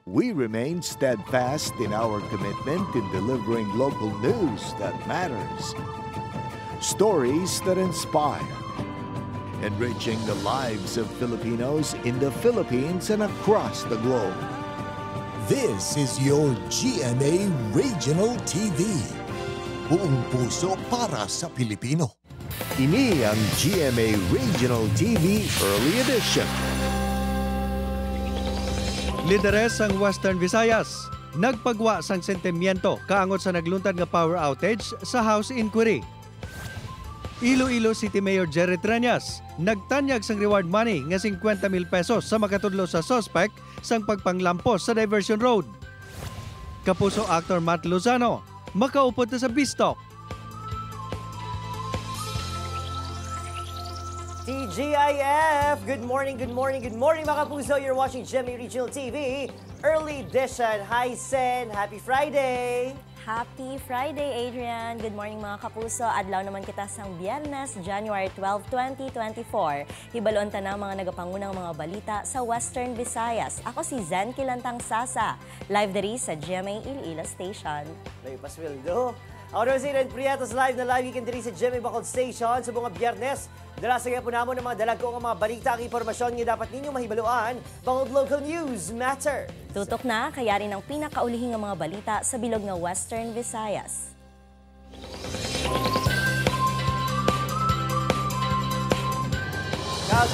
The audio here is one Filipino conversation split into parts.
We remain steadfast in our commitment in delivering local news that matters. Stories that inspire. Enriching the lives of Filipinos in the Philippines and across the globe. This is your GMA Regional TV. Buong puso para sa Pilipino. Ini ang GMA Regional TV Early Edition. Lideres ang Western Visayas. Nagpagwa sang sentimiento kaangot sa nagluntad nga power outage sa House Inquiry. Iloilo City Mayor Jerry Triañas nagtanyag sang reward money nga 50,000 pesos sa makatudlo sa suspect sang pagpanglampos sa Diversion Road. Kapuso actor Matt Lozano makaupod na sa Bistok. TGIF! Good morning mga kapuso. You're watching GMA Regional TV Early Edition. Hi Sen! Happy Friday! Happy Friday, Adrian! Good morning mga kapuso. Adlaw naman kita sang Biyernes, January 12, 2024. Hibalon ta na mga nagapangunang mga balita sa Western Visayas. Ako si Zen Kilantang Sasa. Live diri sa GMA Iloilo Station. May pasweldo. Ako naman si Ren Prietos, live na live ikan diri sa GMA Bacol Station sa mga Biyernes. Dala sa po namon ng mga dalag ko ang mga balita ang impormasyon nga dapat ninyo mahibaluan. Bangod local news matter. Tutok na, kaya rin ang pinakaulihing ng mga balita sa bilog ng Western Visayas.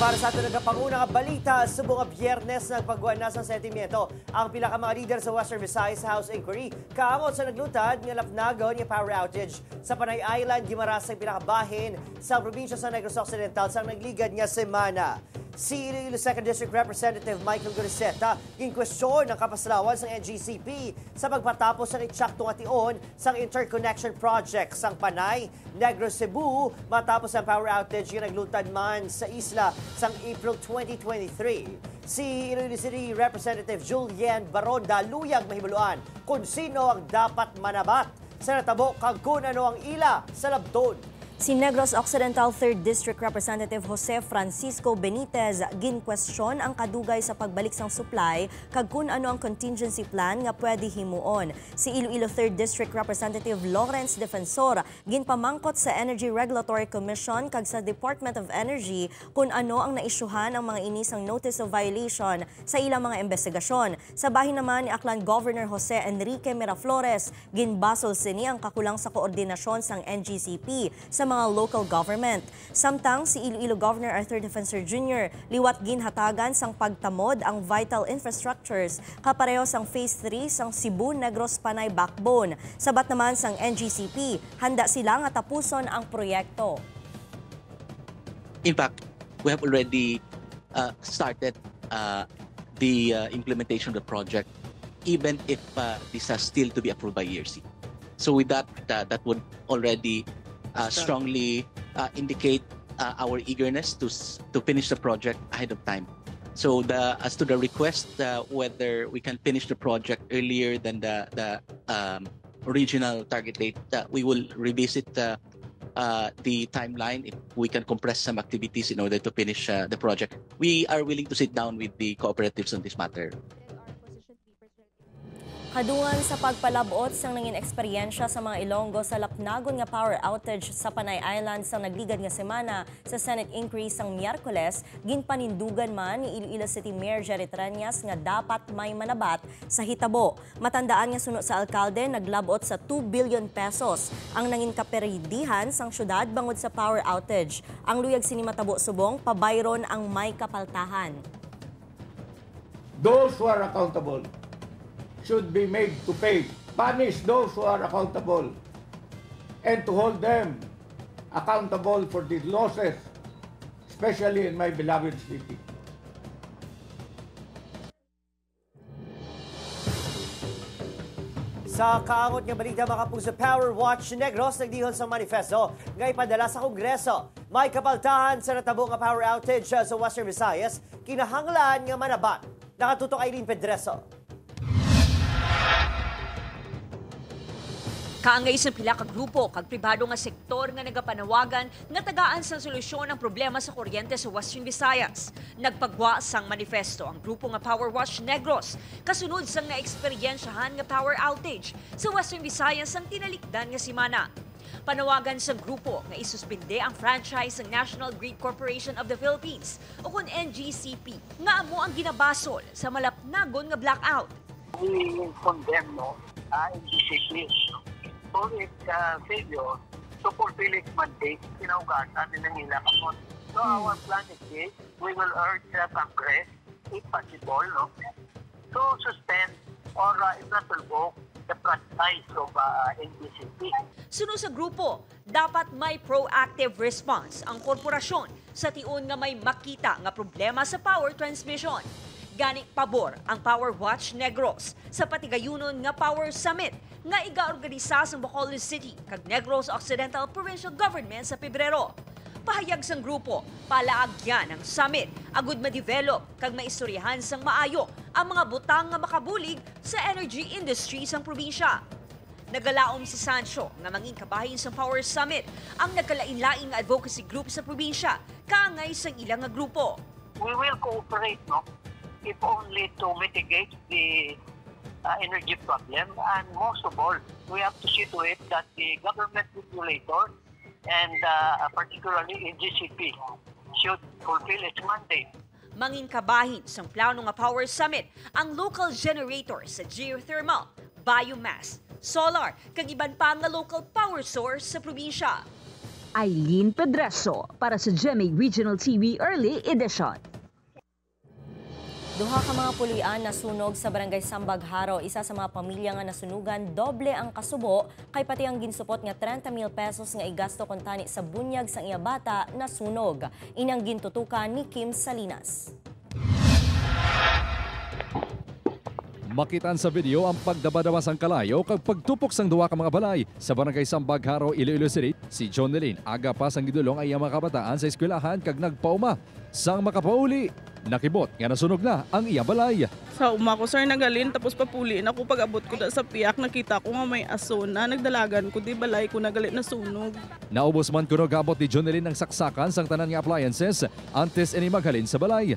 Para sa ating nagkapangunang balita sa mga Biyernes nagpagwan na sa sentimiento ang pila ka mga leader sa Western Visayas House Inquiry kaamot sa naglutad nga lapnagon nga power outage sa Panay Island gimarasang pinakabahin sa probinsya sa Negros Occidental sa nagligad nga semana. Si Iloilo 2nd District Representative Michael Goriseta ginkwestiyon ang kapaslawan sa NGCP sa pagpatapos ng itsakto nga tion sa interconnection project sang Panay, Negros, Cebu matapos ang power outage nga naglutad man sa isla sang April 2023. Si Iloilo City Representative Julian Baronda luyag mahibuluan kung sino ang dapat manabat sa natabo kag kung ano ang ila sa labton. Si Negros Occidental 3rd District Representative Jose Francisco Benitez ginkwestiyon ang kadugay sa pagbalik sang supply kag kun ano ang contingency plan nga pwede himuon. Si Iloilo 3rd District Representative Lawrence Defensor ginpamangkot sa Energy Regulatory Commission kag sa Department of Energy kun ano ang naisyuhan ang mga inisang notice of violation sa ilang mga investigasyon. Sa bahin naman ni Aklan Governor Jose Enrique Miraflores ginbasol sini ang kakulang sa koordinasyon sang NGCP sa mga local government. Samtang si Iloilo Governor Arthur Defensor Jr. liwat ginhatagan sang pagtamod ang vital infrastructures kapareho sang Phase 3 sang Cebu-Negros Panay backbone. Sabat naman sang NGCP, handa sila nga tapuson ang proyekto. In fact, we have already started the implementation of the project even if this has still to be approved by ERC. So with that, that would already strongly indicate our eagerness to finish the project ahead of time. So as to the request whether we can finish the project earlier than the original target date, we will revisit the timeline if we can compress some activities in order to finish the project. We are willing to sit down with the cooperatives on this matter. Kadungan sa pagpalabot sang nangin eksperyensya sa mga Ilonggo sa lapnagon nga power outage sa Panay Island sa nagligad nga semana sa Senate inquiry sang Miyerkules, ginpanindugan man ni Iloilo City Mayor Jerry Triañas nga dapat may manabat sa hitabo. Matandaan nga suno sa alkalde naglabot sa 2 billion pesos ang nangin kaperidihan sang syudad bangod sa power outage. Ang luyag sini matabo subong pabayron ang may kapaltahan. Those who are accountable should be made to pay. Punish those who are accountable and to hold them accountable for the losses, especially in my beloved city. Sa kaangot nga balita mga kapuso, Power Watch Negros nagdihon sa manifesto nga ipadala sa Kongreso. May kapaltahan sa natabo nga power outage sa Western Visayas, kinahanglan nga manabat. Nakatutok Irene Pedreso. Kaangay sa pila ka grupo kag pribado nga sektor nga nagapanawagan nga tagaan sa solusyon ang problema sa kuryente sa Western Visayas. Nagpagwa sang manifesto ang grupo nga Power Watch Negros kasunod sang naeksperyensyahan nga power outage sa Western Visayas ang tinalikdan nga semana. Panawagan sa grupo nga isuspinde ang franchise ng National Grid Corporation of the Philippines o kun NGCP nga amo ang ginabasol sa malapnagon nga blackout. We condemn NGCP for its failure to fulfill its mandate, kinaugasan ng nila kapon. So our plan is this, we will urge the Congress, if possible, to suspend or if not revoke the franchise of NGCP. Sunod sa grupo, dapat may proactive response ang korporasyon sa tiun nga may makita nga problema sa power transmission. Gani pabor ang Power Watch Negros sa patigayunon nga Power Summit nga igaorganisa sa Bacolod City kag Negros Occidental Provincial Government sa Pebrero. Pahayag sang grupo, palaagyan ang summit agud ma-develop kag maistoryahan sang maayo ang mga butang nga makabulig sa energy industry sang probinsya. Nagalaom si Sancho nga manging kabahin sa Power Summit ang nagkalain-laing advocacy group sa probinsya kaangay sang ilang nga grupo. We will cooperate, if only to mitigate the energy problem, and most of all, we have to see to it that the government regulator and particularly NGCP should fulfill its mandate. Mangin kabahin sang plano nga Power Summit ang local generator sa geothermal, biomass, solar, kag iban pa nga local power source sa probinsya. Aileen Pedreso para sa GMA Regional TV Early Edition. Duha ka mga pulian nasunog sa Barangay Sambag Haro. Isa sa mga pamilya nga nasunugan, doble ang kasubo kay pati ang ginsupot nga 30,000 pesos nga igasto kuntani sa bunyag sang iya bata nasunog. Inang gintutukan ni Kim Salinas. Makitaan sa video ang pagdabadawa sang kalayo kag pagtupok sang duwa ka mga balay sa Barangay Sambag Haro, Iloilo City. Si John Nelin aga pa sang gidulong ay mga kabataan sa eskwelahan kag nagpauma sang makapauli. Nakibot nga nasunog na ang iya balay. Sa uma ko sir nagalin tapos papuliin ako pag abot ko sa piyak nakita ko nga may aso na nagdalagan ko di balay ko nagalit na sunog. Naubos man kuno gabot ni Jonelyn ang saksakan sang tanan nga appliances antes ini maghalin sa balay.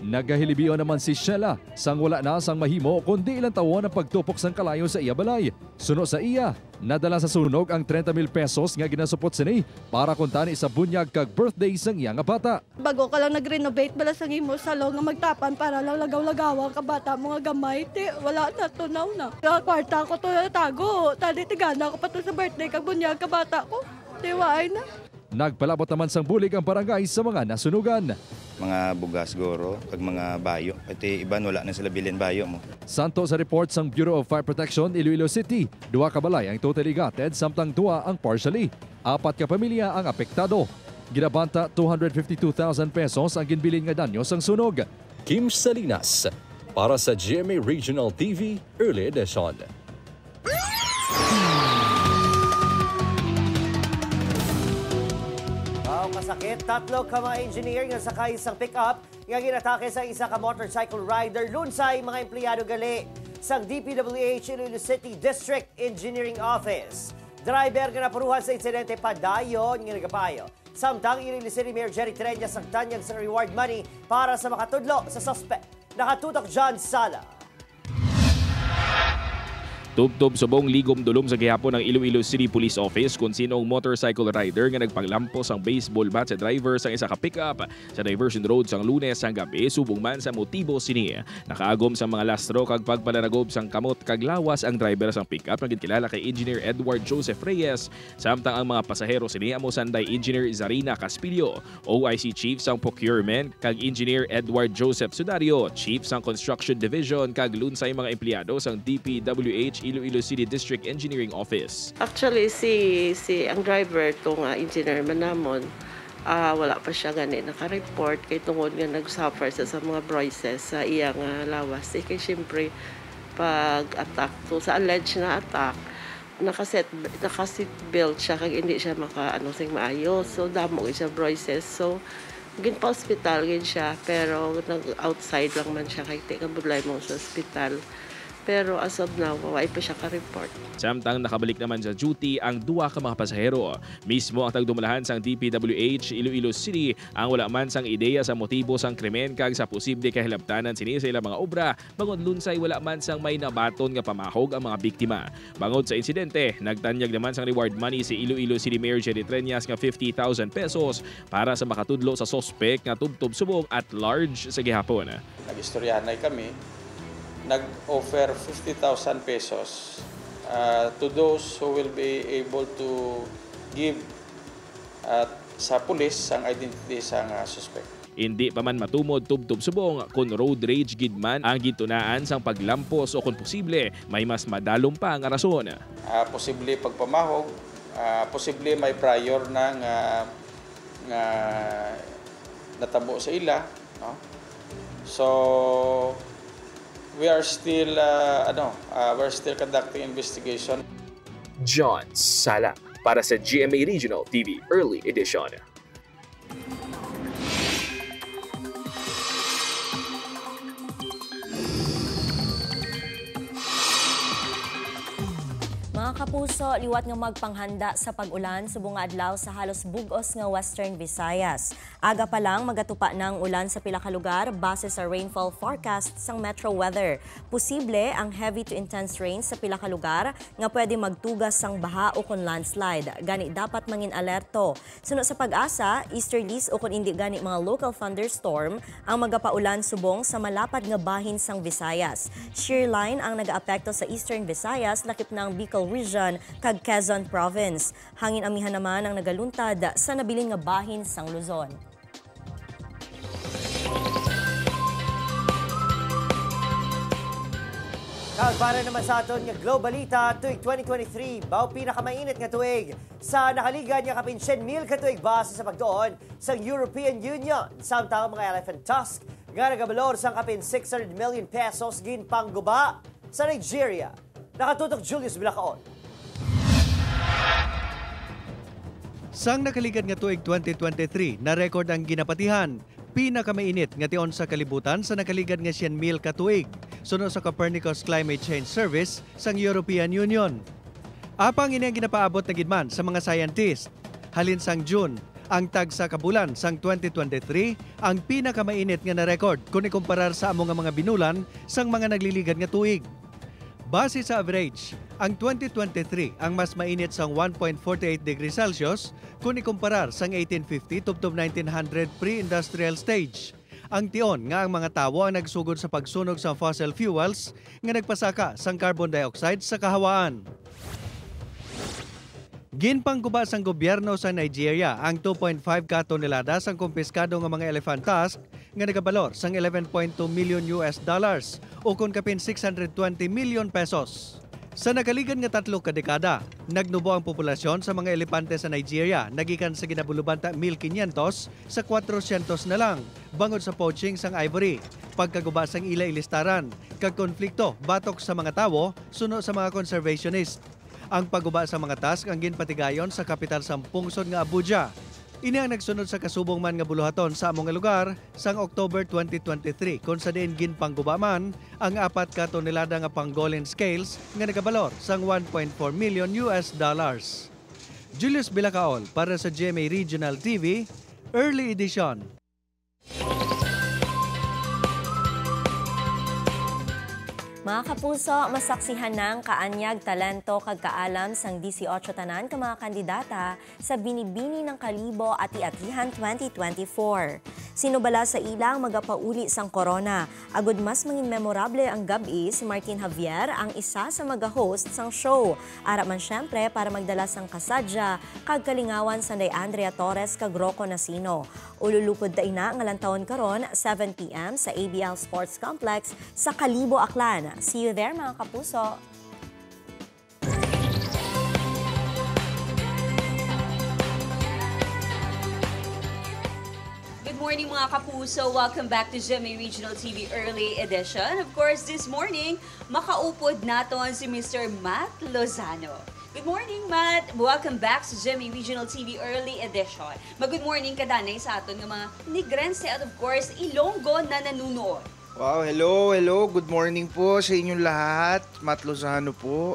Nagahilibiyo naman si Sheila sang wala na sang mahimo kundi ilang tawon ang pagtupok sang kalayo sa iya balay. Suno sa iya, nadala sa sunog ang 30,000 pesos nga ginasupot sini para kuntani sa bunyag kag birthday sang iya nga bata. Bago ka lang nag-renovate bala sang imo salon nga magtapan para lang lagaw-lagaw ka bata mga gamay. Wala na, tunaw na. Kwarta ko to tago. Tadi tigana ko pa to sa birthday kag bunyag ka bata ko. Tiwaay na. Nagpalabot naman sang bulig ang barangay sa mga nasunugan. Mga bugas goro, pag mga bayo. Pati iban wala na sila bilin bayo mo. Santo sa report sang Bureau of Fire Protection Iloilo City, 2 ka balay ang totally gutted samtang 2 ang partially. 4 ka pamilya ang apektado. Ginabanta 252,000 pesos ang ginbilin nga danyo sang sunog. Kim Salinas para sa GMA Regional TV Early Edition. Masakit, 3 ka mga engineer nga sakay isang pick-up nga ginatake sa isa ka motorcycle rider lunsay mga empleyado gali sang DPWH Iloilo City District Engineering Office. Driver nga napuruhan sa insidente padayon nga nagapayo. Samtang Iloilo City Mayor Jerry Treñas ang tanyag sa reward money para sa makatudlo sa suspect. Nakatutok John Sala. Tubtob subong ligom dulom sa gihapon ng Iloilo City Police Office kung sinong motorcycle rider nga nagpaglampos ang baseball bat sa driver sang isa ka pickup sa Diversion Road sang Lunes sang gabi subong man sa motibo sini. Nakaagom sa mga lastro kag pagpananagob sang kamot kag lawas ang driver sang pickup nga ginkilala kay Engineer Edward Joseph Reyes samtang ang mga pasahero sini amo sanday Engineer Zarina Caspilio, OIC Chief sang Procurement kag Engineer Edward Joseph Sudario, Chief sang Construction Division kag lunsay mga empleyado sang DPWH Iloilo City District Engineering Office. Actually, si ang driver itong engineer manamon, wala pa siya gani naka-report kay tungod nga nag-suffer sa mga bruises sa iyang lawas. Kay siyempre, pag-attack, so sa alleged na attack, naka-seat belt siya kag hindi siya sing maayos. So, damo siya bruises. So, gin pa hospital gin siya, pero nag-outside lang man siya kay kabudlay mo sa hospital. Pero as of now, wala pa siya ka-report. Samtang nakabalik naman sa duty ang duwa ka mga pasahero. Mismo ang tagdumalahan sang DPWH Iloilo City ang wala man sang ideya sa motibo sang krimen kag sa posible kahilabtanan sini sa ilang mga obra. Bangod lunsay wala man sang may nabaton nga pamahog ang mga biktima. Bangod sa insidente, nagtanyag naman sang reward money si Iloilo City Mayor Jerry Treñas nga 50,000 pesos para sa makatudlo sa sospek nga tubtob subong at large sa gihapon. Nag-istoryanay kami, nag-offer 50,000 pesos to those who will be able to give sa pulis ang identity sa suspect. Hindi pa man matumod tubtob subong kung road rage gid man ang gitunaan sang paglampos o kung posible may mas madalom pa nga rason. Posible pagpamahog, posible may prior na nga natabo sa ila, no? So we are still we're still conducting investigation. John Sala para sa GMA Regional TV Early Edition. Mga kapuso, liwat nga magpanghanda sa pag-ulan subong nga adlaw sa halos bug-os nga Western Visayas. Aga pa lang magatupa ng ulan sa pila ka lugar base sa rainfall forecast sang Metro Weather. Posible ang heavy to intense rain sa pila ka lugar nga pwede magtugas sang baha o kon landslide. Gani dapat mangin alerto. Suno sa pag-asa, easterlies o kon indi gani mga local thunderstorm ang magapaulan subong sa malapad nga bahin sang Visayas. Shear line ang nag-aapekto sa Eastern Visayas lakip ng Bicol Region kag Quezon Province. Hangin amihan naman ang nagaluntad sa nabilin nga bahin sang Luzon. Para naman sa aton nga Globalita tuig 2023, bao pinakamainit nga tuig sa nakaligan nga kapin 100,000 ka tuig base sa pagtuon sa European Union. Samtang mga elephant tusk nga nagabalor sang kapin 600 million pesos ginpangguba sa Nigeria. Nakatutok Julius Bilacaon. Sang nakaligan nga tuig 2023, na record ang ginapatihan. Pinakamainit nga tion sa kalibutan sa nakaligan nga 100,000 ka tuig. Sunod sa Copernicus Climate Change Service sang European Union. Apang ini ang ginapaabot na gidman sa mga scientist. Halin sang June, ang tag sa kabulan sang 2023 ang pinakamainit nga na record kung ikumparar sa among mga binulan sang mga nagliligan nga tuig. Base sa average, ang 2023 ang mas mainit sang 1.48 degrees Celsius kung ikumparar sang 1850 tubtob 1900 pre-industrial stage. Ang tion nga ang mga tawo ang nagsugod sa pagsunog sa fossil fuels nga nagpasaka sang carbon dioxide sa kahawaan. Ginpangguba sang gobyerno sa Nigeria ang 2.5 ka tonelada sang kumpiskado nga mga elephant tusk nga nagabalor sang $11.2 million o kung kapin 620 million pesos. Sa nakaligan nga 3 ka dekada, nagnubo ang populasyon sa mga elepante sa Nigeria nagikan sa ginabulubanta 1,500 sa 400 na lang bangod sa poaching sang ivory, pagkaguba sang ila ilistaran, kag konflikto batok sa mga tawo suno sa mga conservationist. Ang pagguba sa mga task ang ginpatigayon sa kapital sang pungsod nga Abuja. Ini ang nagsunod sa kasubong man nga buluhaton sa among lugar sang October 2023 kung sa diin ginpangguba man ang 4 ka tonelada nga pangolin scales nga nagabalor sang $1.4 million. Julius Bilacaol para sa GMA Regional TV, Early Edition. Mga kapuso, masaksihan ng kaanyag, talento, kag kaalam sang 18 tanan ka mga kandidata sa Binibini ng Kalibo Ati-Atihan 2024. Sinubala sa ilang magapauli sang corona. Agud mas mangin memorable ang gabi si Martin Javier ang isa sa mag-host sang show. Ara man syempre para magdala sang kasadya kag kalingawan sanday Andrea Torres kag Rocco Nasino. Ululupod da ina nga lantawon karon 7 p.m. sa ABL Sports Complex sa Kalibo, Aklan. See you there mga kapuso! Good morning mga kapuso! Welcome back to GMA Regional TV Early Edition. Of course, this morning, makaupod naton si Mr. Matt Lozano. Good morning, Matt! Welcome back sa GMA Regional TV Early Edition. Mag-good morning ka danay sa aton ng mga Negrense at of course, Ilonggo na nanunood. Wow, hello. Good morning po sa inyong lahat. Matt Lozano po.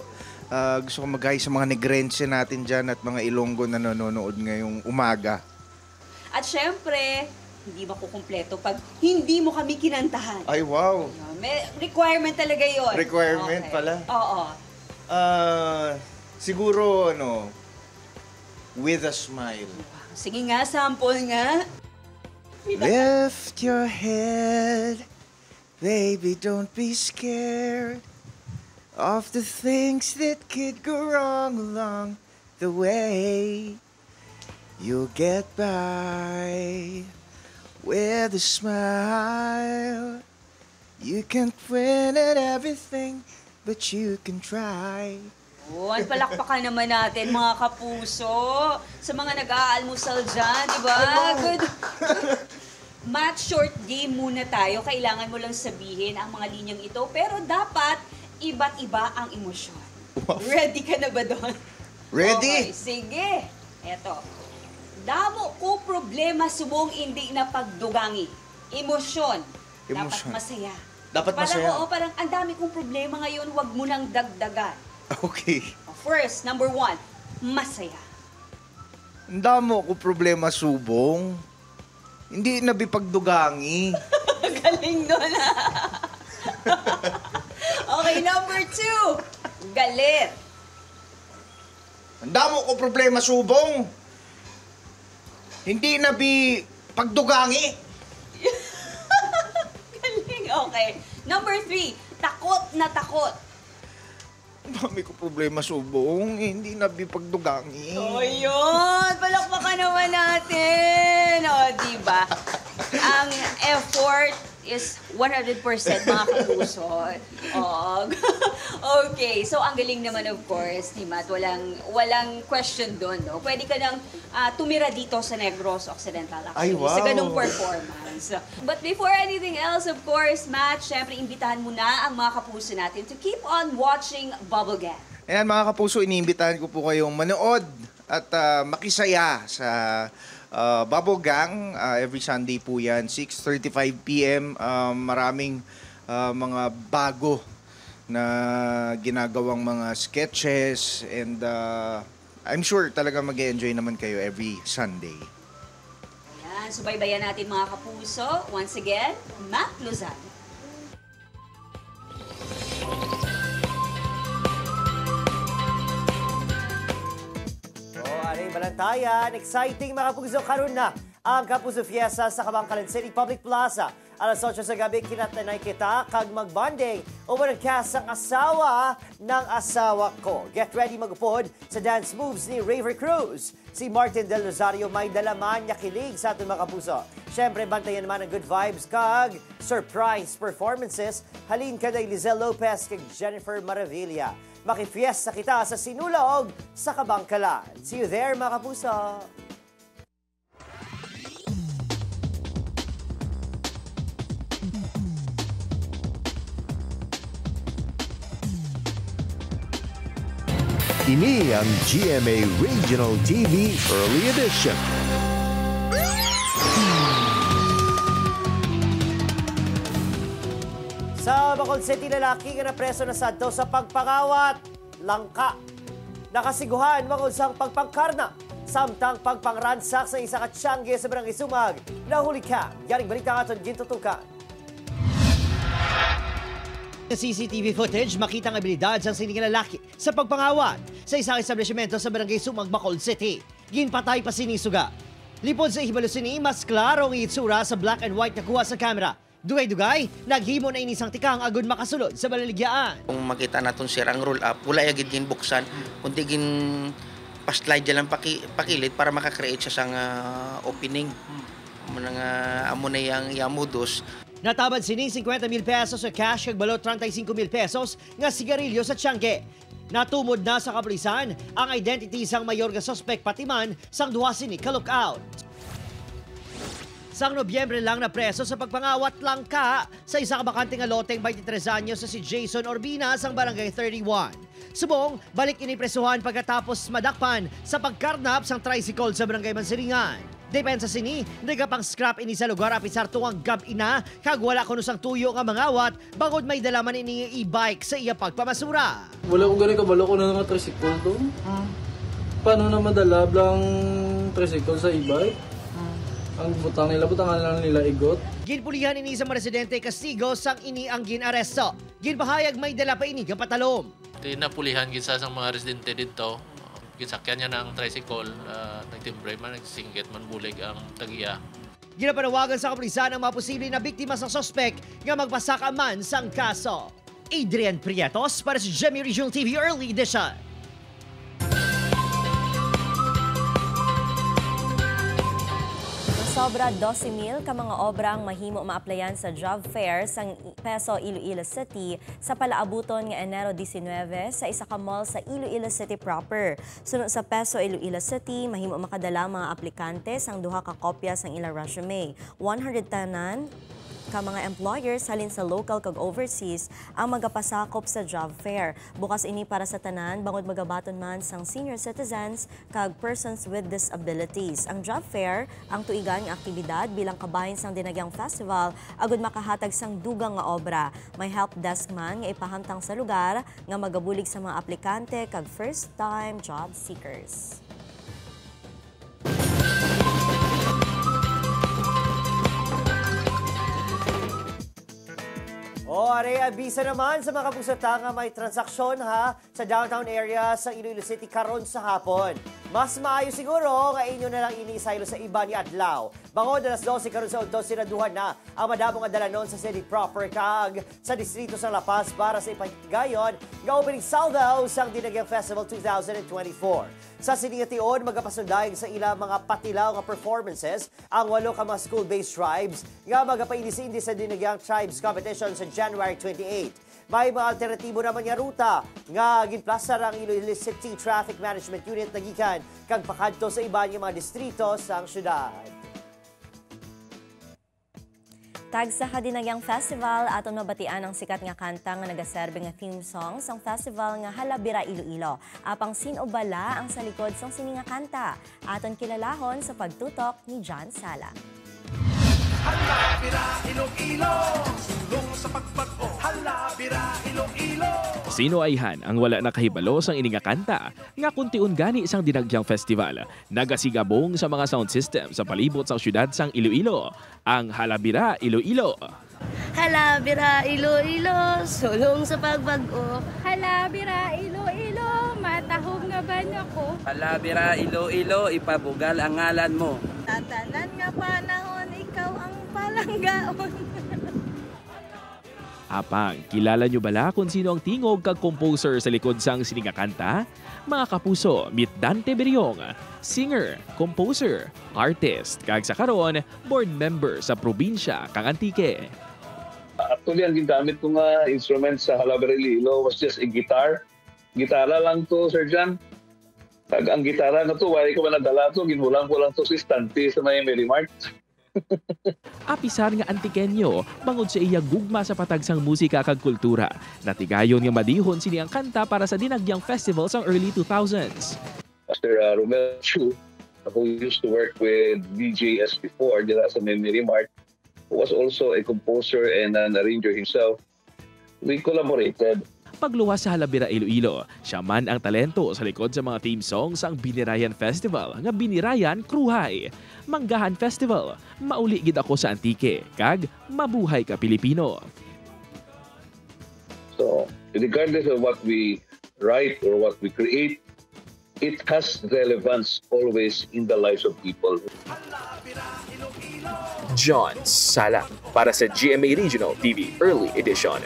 Gusto ko mag-hi sa mga Negrense natin dyan at mga Ilonggo na nanonood ngayong umaga. At syempre, hindi makukumpleto pag hindi mo kami kinantahan. Ay, wow. May requirement talaga yun. Requirement pala? Oo. Siguro, with a smile. Sige nga, sample nga. Lift your head, baby, don't be scared of the things that could go wrong along the way. You'll get by with a smile. You can't win at everything, but you can try. Palakpakan naman natin mga kapuso sa mga nag-aalmusal dyan, di ba? Good. Match short game muna tayo. Kailangan mo lang sabihin ang mga linyang ito, pero dapat iba't iba ang emosyon. Ready ka na ba doon? Ready? Okay, sige. Eto. Damo ko problema subong hindi na pagdugangi. Emosyon. Dapat masaya. Dapat masaya. Parang ang dami kong problema ngayon, wag mo nang dagdagan. Okay. First, number 1, masaya. Ang damo ko problema subong. Hindi na bipagdugangi. Galing doon ah. Okay, number 2, galit. Ang damo ko problema subong. Hindi na bipagdugangi. Galing, okay. Number 3, takot na takot. Dami ko problema subong, hindi na bipagdugangi. O yun, palakpakan naman natin. O, diba? Ang effort is 100% mga kapuso. Okay, so ang galing naman of course, ni Matt. Walang question doon, no? Pwede ka nang tumira dito sa Negros Occidental actually. Ay, wow. Sa ganung performance. But before anything else, of course, Matt, syempre imbitahan mo na ang mga kapuso natin to keep on watching Bubblegang. Ayan mga kapuso, iniimbitahan ko po kayong manood at makisaya sa Bubblegang. Every Sunday po yan, 6:35 p.m. Maraming mga bago na ginagawang mga sketches and I'm sure talaga mag-enjoy naman kayo every Sunday. Ayan, subaybayan natin mga kapuso. Once again, Matt Lozano. Aring balantayan, exciting mga kapuso, karon na ang Kapuso Fiesta sa Kabangkalan City Public Plaza. Alas 8 sa gabi, kinatanay kita kag magbanding o managcast ang asawa ng asawa ko. Get ready magupod sa dance moves ni Raver Cruz. Si Martin Del Rosario may dalaman niya kilig sa ating mga kapuso. Siyempre, bantayan naman ang good vibes kag surprise performances. Halin ka kay Lizelle Lopez kag Jennifer Maravilla. Makifiesta kita sa Sinulog sa Kabangkalan. See you there mga kapuso! Ini ang GMA Regional TV Early Edition. Sa Bacolod City, lalaki nga na preso na sadto sa pagpangawat, langka. Nakasiguhan mga usang pagpangkarna, samtang pagpangransak sa isa ka tiyangge sa Barangay Sumag. Nahuli ka, yaring balita ka itong gintutukan. Sa CCTV footage, makita ang abilidad ng sining lalaki sa pagpangawat sa isang establishmento sa Barangay Sumag, Bacolod City. Ginpatay pa sinisuga. Lipod sa ihibalo sini, mas klaro ang itsura sa black and white na kuha sa camera. Dugay-dugay, naghimo na inisang tikang agud makasulod sa balaligyaan. Kung makita naton sir ang roll up, wala yagid gin buksan, kundi gin pa-slide lang pakilid para makakreate siya sang opening. Amo na yang modus. Natabad sini 50,000 pesos sa cash kag balot 35,000 pesos nga sigarilyo sa tiyangge. Natumod na sa kapulisan ang identity sang mayor nga suspect patiman sang duha sini ka-lookout. Sang Nobyembre lang na preso sa pagpangawat langka sa isa ka bakante nga loteng 23 anyos sa si Jason Orbina sang Barangay 31. Subong, balik inipresuhan pagkatapos madakpan sa pagkarnap sang tricycle sa Barangay Mansiringan. Depensa sini, nagapang scrap ini sa lugar apisar tuwang gab ina, kag wala kuno sang tuyo nga mangawat, bangod may dalaman ini e-bike sa iya pagpamasura. Wala ko gani kabalo ko na nga tricycle doon. Paano na madala blang tricycle sa e-bike? Ang butang lang nila igot. Ginpulihan ini sa mga residente Castigo sang ini ang ginaresto. Ginpahayag may dala pa ini nga patalom. Tinapulihan gisa sa mga residente dito. Gisakyan niya ng tricycle, nagtimbre man, nagsinggit man bulig ang tagiya. Ginapanawagan sa kapulisan ang mga posibleng na biktima sa sospek nga magbasaka man sang kaso. Adrian Prietos para sa GMA Regional TV Early Edition. Sobra 12,000 ka mga obra ang mahimo maaplayan sa job fair sang Peso Iloilo City sa palaabuton nga Enero 19 sa isa ka mall sa Iloilo City proper. Sunod sa Peso Iloilo City, mahimo makadala mga aplikante sang duha ka kopya sang ilang resume. 100 tanan ka mga employers halin sa local kag overseas ang magapasakop sa job fair. Bukas ini para sa tanan bangod magabaton man sang senior citizens kag persons with disabilities. Ang job fair ang tuigan nga aktibidad bilang kabahin sang Dinagyang Festival agud makahatag sang dugang nga obra. May help desk man nga ipahamtang sa lugar nga magabulig sa mga aplikante kag first time job seekers. Abisa naman sa mga kapusata nga may transaksyon sa downtown area sa Iloilo City karon sa hapon. Mas maayo siguro nga inyo na lang inisaylo sa iba ni Adlaw. Bangod alas 12 karon sa udto sinaduhan na ang madamo nga dalanon sa city proper kag sa distrito sa La Paz para sa ipahigayon nga opening salvo sang Dinagyang Festival 2024. Sa Sinigation, magapasundaig sa ilang mga patilaw nga performances ang 8 ka mga school-based tribes nga magapaindisi-indi sa Dinagyang Tribes Competition sa January 28. May mga alternatibo naman nga ruta nga ginplastar ang Iloilo City Traffic Management Unit na gikan kag pakadto sa iba nga mga distrito sa syudad. Tag sa Dinagyang Festival, aton mabatian ang sikat nga kanta nga nagaserbe nga theme song sang festival nga Halabira Iloilo. Apang sino bala ang sa likod sang sini nga kanta? Aton kilalahon sa pagtutok ni John Sala. Halabira Iloilo, sulong sa pagbago. Halabira Iloilo. Sino ayhan ang wala nakahibalo sang ini nga kanta nga kuntiun gani sang Dinagyang Festival. Nagasigabong sa mga sound system sa palibot sang syudad sang Iloilo. Ang Halabira Iloilo. Halabira Iloilo, sulong sa pagbago. Halabira Iloilo, matahog nga banyo ko. Halabira Iloilo, ipabugal ang ngalan mo. Tatanan nga panahon, ikaw ang palanggaon. Apang, kilala nyo bala kung sino ang tingog kag composer sa likod sang sininga kanta? Mga kapuso, meet Dante Beriong, singer, composer, artist, kag sa karon, board member sa probinsya kang Antique. Actually, ang ginamit ko nga instrument sa Halabira Iloilo was just a guitar. Gitara lang to, Sir John. Kag ang gitara na to, wala ko man nadala to, ginulang ko lang to sa istante sa may Mary Mart. Apisar nga Antiqueño, bangod sa iya gugma sa patagsang musika kag kultura. Natigayon nga madihon sini ang kanta para sa Dinagyang Festival sang early 2000s. Master Romel Chu, who used to work with DJS before, dila sa Mary Mart, who was also a composer and an arranger himself. We collaborated. Pagluwas sa Halabira Iloilo, siya man ang talento sa likod sa mga theme songs ang Binirayan Festival nga Binirayan Kruhay, Manggahan Festival, Mauli gid ako sa Antique, kag Mabuhay ka Pilipino. So, regardless of what we write or what we create, it has relevance always in the lives of people. John Sala para sa GMA Regional TV Early Edition.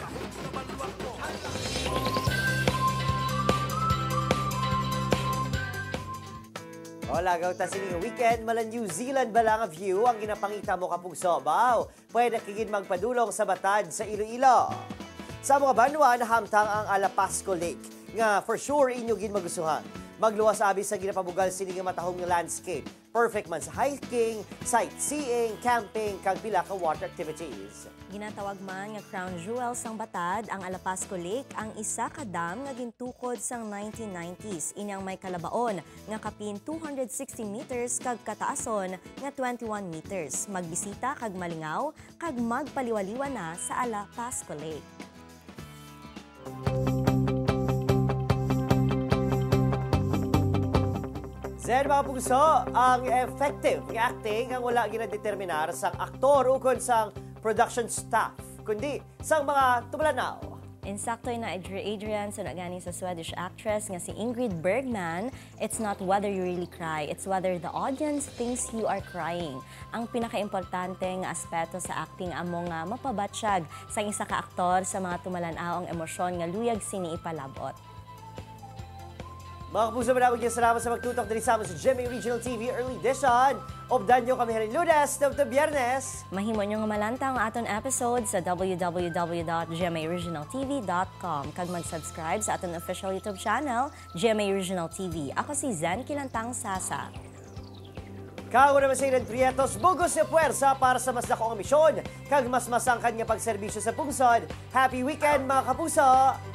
Lagaw ta sining weekend, mala New Zealand balang view ang ginapangita mo kapuso. Baw, pwede kigid magpadulong sa Batad sa Iloilo. Sa mga banwa, nahamtang ang Alapasco Lake, nga for sure inyo gin magustuhan. Magluwas abi sa ginapabugal sini nga matahong nga landscape. Perfect man sa hiking, sightseeing, camping, kag pila ka water activities. Ginatawag man nga crown jewel sang Batad ang Alapasco Lake, ang isa ka dam nga gintukod sang 1990s. Inyang may kalabaon nga kapin 260 meters kag kataason nga 21 meters. Magbisita kag malingaw kag magpaliwaliwa na sa Alapasco Lake. Zen mga pugso, ang effective nga acting ang wala ginadeterminar sang aktor ukon sang production staff, kundi sang mga tumulanaw. Insaktoy na Adrian sa nagani sa Swedish actress nga si Ingrid Bergman, it's not whether you really cry, it's whether the audience thinks you are crying. Ang pinakaimportante nga aspeto sa acting amo nga mapabatsyag sa isa ka aktor sa mga tumulanaw ang emosyon nga luyag sini ipalabot. Mga kapuso, maraming salamat sa magtutok din sa GMA Regional TV Early Edition. Obdan nyo kami rin Lunes to Biyernes. Mahimo nyo nga malanta ang aton episode sa www.gmaregionaltv.com kag mag-subscribe sa aton official YouTube channel, GMA Regional TV. Ako si Zen Kilantang Sasa. Kago naman sa Ilan Prietos, bugos na puwersa para sa mas dakong misyon kag mas masangkan nga pagserbisyo sa pungsod. Happy weekend mga kapuso!